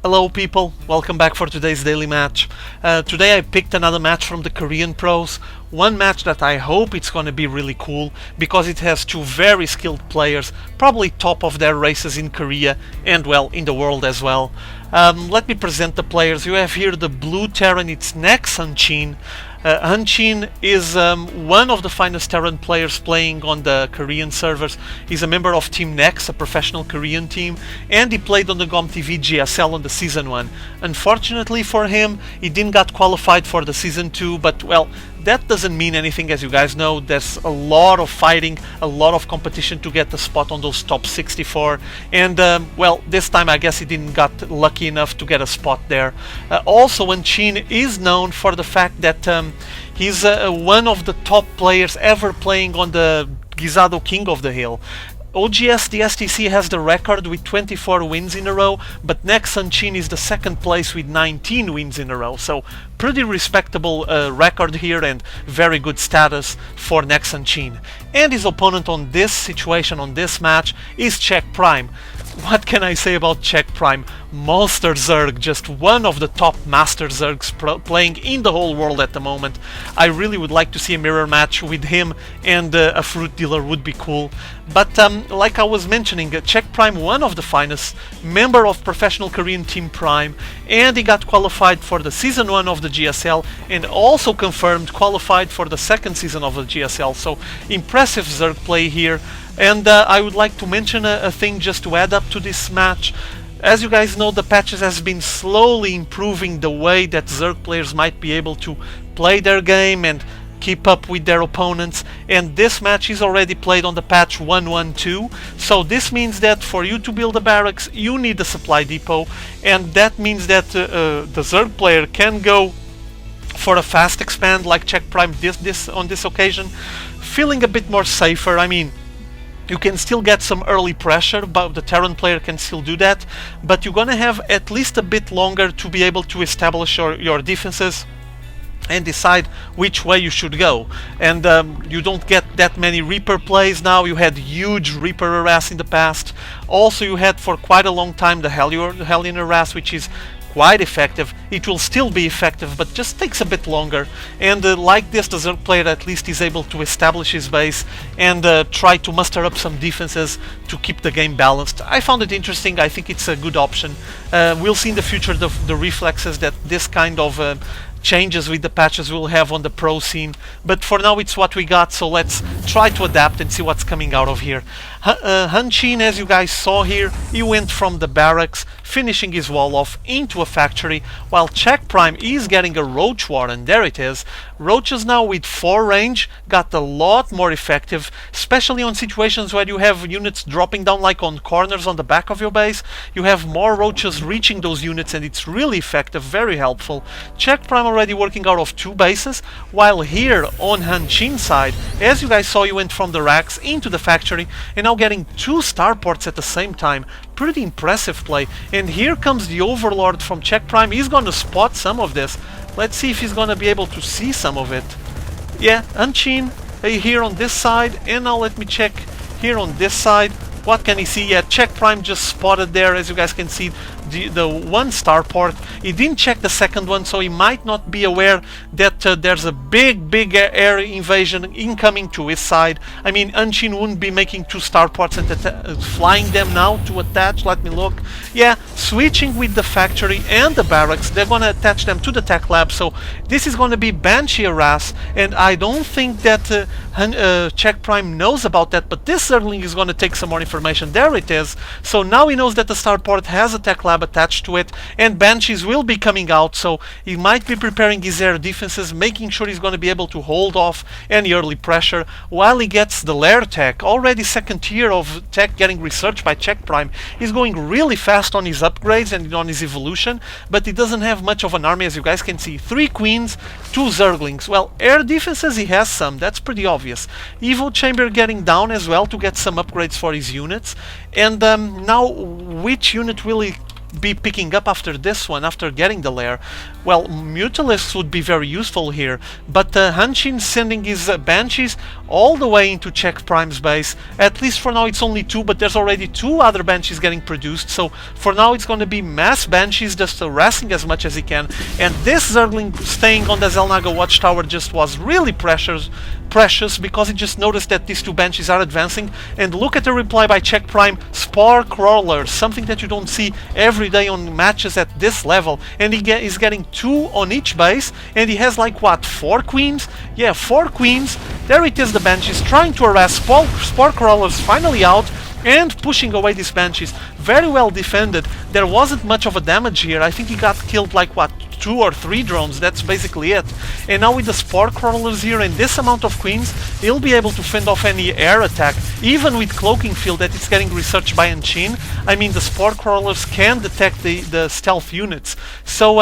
Hello people, welcome back for today's daily match. Today I picked another match from the Korean pros. One match that I hope it's gonna be really cool because it has two very skilled players, probably top of their races in Korea and well, in the world as well. Let me present the players. You have here the blue Terran, it's NEXHansin. Hansin is one of the finest Terran players playing on the Korean servers. He's a member of Team Nex, a professional Korean team, and he played on the GomTV GSL on the Season 1. Unfortunately for him, he didn't get qualified for the Season 2, but well, that doesn't mean anything. As you guys know, there's a lot of fighting, a lot of competition to get the spot on those top 64, and well, this time I guess he didn't got lucky enough to get a spot there. Also, Hansin is known for the fact that he's one of the top players ever playing on the Guisado King of the Hill. OGS, the STC, has the record with 24 wins in a row, but NEXHansin is the second place with 19 wins in a row. So pretty respectable record here and very good status for NEXHansin. And his opponent on this situation, on this match, is CheckPrime. What can I say about CheckPrime? Monster Zerg, just one of the top master Zergs playing in the whole world at the moment. I really would like to see a mirror match with him and a fruit dealer would be cool. But like I was mentioning, CheckPrime, one of the finest, member of professional Korean Team Prime, and he got qualified for the Season 1 of the GSL and also confirmed qualified for the second season of the GSL. So impressive Zerg play here. And I would like to mention a thing just to add up to this match. As you guys know, the patches has been slowly improving the way that Zerg players might be able to play their game and keep up with their opponents, and this match is already played on the patch 1.1.2. So this means that for you to build a barracks, you need a supply depot, and that means that the Zerg player can go for a fast expand like CheckPrime on this occasion, feeling a bit more safer. I mean, you can still get some early pressure, but the Terran player can still do that, but you're gonna have at least a bit longer to be able to establish your defenses and decide which way you should go. And you don't get that many Reaper plays now. You had huge Reaper harass in the past. Also, you had for quite a long time the Hellion harass, which is quite effective. It will still be effective, but just takes a bit longer. And like this, the Zerg player at least is able to establish his base and try to muster up some defenses to keep the game balanced. I found it interesting. I think it's a good option. We'll see in the future the reflexes that this kind of changes with the patches we'll have on the pro scene, but for now it's what we got, so let's try to adapt and see what's coming out of here. Hansin, as you guys saw here, he went from the barracks, finishing his wall off into a factory, while CheckPrime is getting a Roach Warren. There it is. Roaches now with 4 range got a lot more effective, especially on situations where you have units dropping down like on corners on the back of your base. You have more roaches reaching those units and it's really effective, very helpful. CheckPrime already working out of 2 bases, while here on Hansin's side, as you guys saw, you went from the racks into the factory and now getting 2 starports at the same time. Pretty impressive play. And here comes the Overlord from CheckPrime. He's gonna spot some of this. Let's see if he's gonna be able to see some of it. Yeah, Hansin here on this side, and now let me check here on this side. What can he see? Yeah, CheckPrime just spotted there, as you guys can see, the 1 starport. He didn't check the second one, so he might not be aware that there's a big air invasion incoming to his side. I mean, Hansin wouldn't be making 2 starports and flying them now to attach. Let me look. Yeah, switching with the factory and the barracks. They're gonna attach them to the tech lab, so this is gonna be Banshee harass, and I don't think that CheckPrime knows about that, but this Zergling is gonna take some more information. There it is. So now he knows that the starport has a tech lab attached to it, and Banshees will be coming out, so he might be preparing his air defenses, making sure he's going to be able to hold off any early pressure while he gets the lair tech. Already second tier of tech getting researched by CheckPrime. He's going really fast on his upgrades and on his evolution, but he doesn't have much of an army, as you guys can see. 3 queens, 2 Zerglings. Well, air defenses he has some, that's pretty obvious. Evo Chamber getting down as well to get some upgrades for his units. And now which unit will he be picking up after this one, after getting the lair? Well, Mutalisks would be very useful here, but NEXHansin sending his Banshees all the way into CheckPrime's base. At least for now it's only 2, but there's already 2 other Banshees getting produced, so for now it's going to be mass Banshees just harassing as much as he can. And this Zergling staying on the Xel'Naga watchtower just was really precious because he just noticed that these 2 Banshees are advancing. And look at the reply by CheckPrime: Spore Crawlers, something that you don't see every day on matches at this level. And he's getting 2 on each base, and he has like what, 4 queens? Yeah, 4 queens. There it is, the Banshees trying to harass. Spore Crawlers finally out and pushing away these Banshees. Very well defended. There wasn't much of a damage here. I think he got killed like what, 2 or 3 drones, that's basically it. And now with the Spore Crawlers here and this amount of queens, he'll be able to fend off any air attack. Even with Cloaking Field that it's getting researched by NEXHansin, I mean, the Spore Crawlers can detect the stealth units. So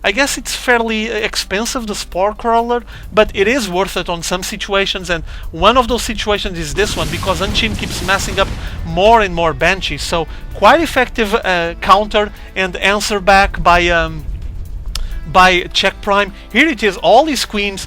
I guess it's fairly expensive, the Spore Crawler, but it is worth it on some situations, and one of those situations is this one, because NEXHansin keeps massing up more and more Banshees. So quite effective counter and answer back by CheckPrime. Here it is, all these queens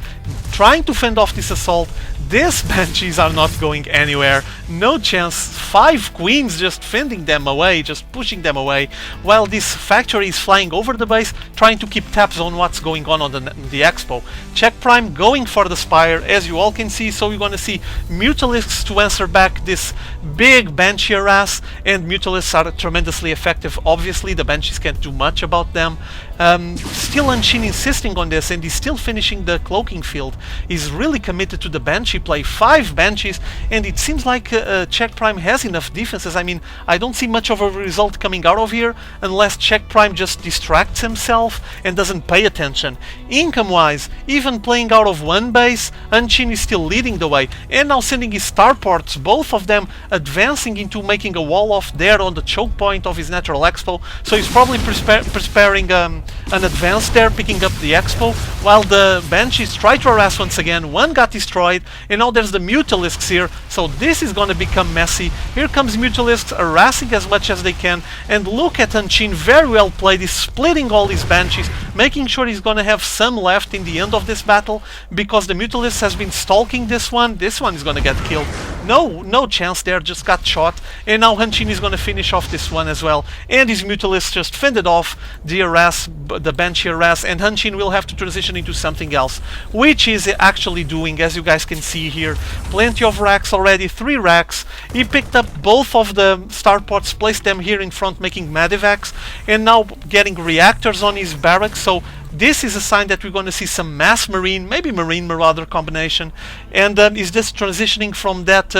trying to fend off this assault. These Banshees are not going anywhere, no chance. 5 queens just fending them away, just pushing them away, while this factory is flying over the base, trying to keep tabs on what's going on the expo. CheckPrime going for the Spire, as you all can see, so you're gonna see Mutalisks to answer back this big Banshee harass, and Mutalisks are tremendously effective. Obviously, the Banshees can't do much about them. Still NEXHansin insisting on this, and he's still finishing the Cloaking Field. He's really committed to the Banshee play. 5 Banshees, and it seems like CheckPrime has enough defenses. I mean, I don't see much of a result coming out of here unless CheckPrime just distracts himself and doesn't pay attention. Income-wise, even playing out of 1 base, NEXHansin is still leading the way, and now sending his starports, both of them advancing into making a wall off there on the choke point of his natural expo. So he's probably preparing an advance there, picking up the expo, while the Banshees try to harass once again. 1 got destroyed, and now there's the Mutalisks here, so this is going to become messy. Here comes Mutalisks harassing as much as they can, and look at NEXHansin, very well played. He's splitting all these Banshees, making sure he's going to have some left in the end of this battle, because the Mutalisks has been stalking this one. This one is going to get killed. No chance there, just got shot, and now NEXHansin is going to finish off this one as well, and his Mutalisks just fended off the harass, the Banshee harass, and NEXHansin will have to transition into something else, which is actually doing, as you guys can see here, plenty of racks already, 3 racks. He picked up both of the starports, placed them here in front, making Medivacs, and now getting reactors on his barracks. So this is a sign that we're going to see some mass Marine, maybe Marine Marauder combination, and is this transitioning from that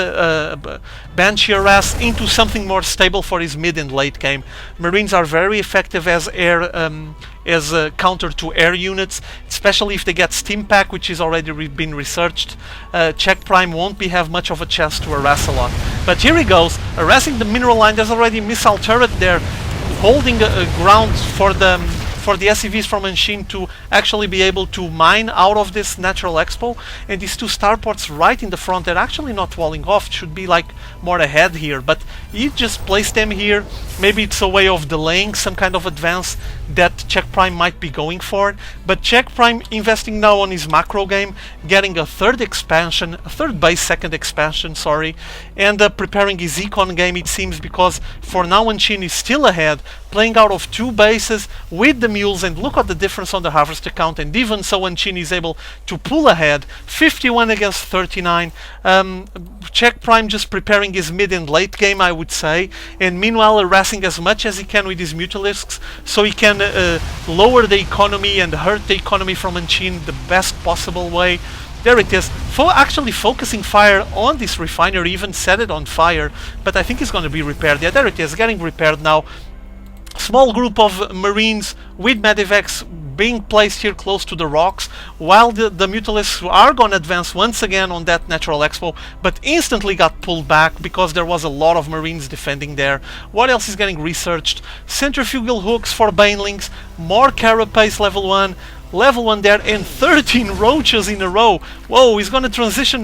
Banshee harass into something more stable for his mid and late game. Marines are very effective as air as a counter to air units, especially if they get Steam Pack, which is already been researched. CheckPrime won't have much of a chance to harass a lot. But here he goes, harassing the mineral line. There's already a missile turret there, holding ground for the SCVs from NEXHansin to actually be able to mine out of this natural expo. And these 2 starports right in the front, they're actually not walling off, should be like more ahead here, but he just placed them here. Maybe it's a way of delaying some kind of advance that CheckPrime might be going for. But CheckPrime investing now on his macro game, getting a 3rd expansion, a 3rd base 2nd expansion, sorry, and preparing his econ game, it seems, because for now NEXHansin is still ahead, playing out of 2 bases with the mules, and look at the difference on the harvester count, and even so NEXHansin is able to pull ahead, 51 against 39. CheckPrime just preparing his mid and late game, I would say, and meanwhile harassing as much as he can with his Mutalisks, so he can lower the economy and hurt the economy from NEXHansin the best possible way. There it is, actually focusing fire on this refinery, even set it on fire, but I think it's going to be repaired. Yeah, there it is, getting repaired now. Small group of Marines with Medivacs being placed here close to the rocks, while the Mutalisks are going to advance once again on that natural expo, but instantly got pulled back because there was a lot of Marines defending there. What else is getting researched? Centrifugal hooks for Banelings, more Carapace level 1 there, and 13 roaches in a row. Whoa, he's going to transition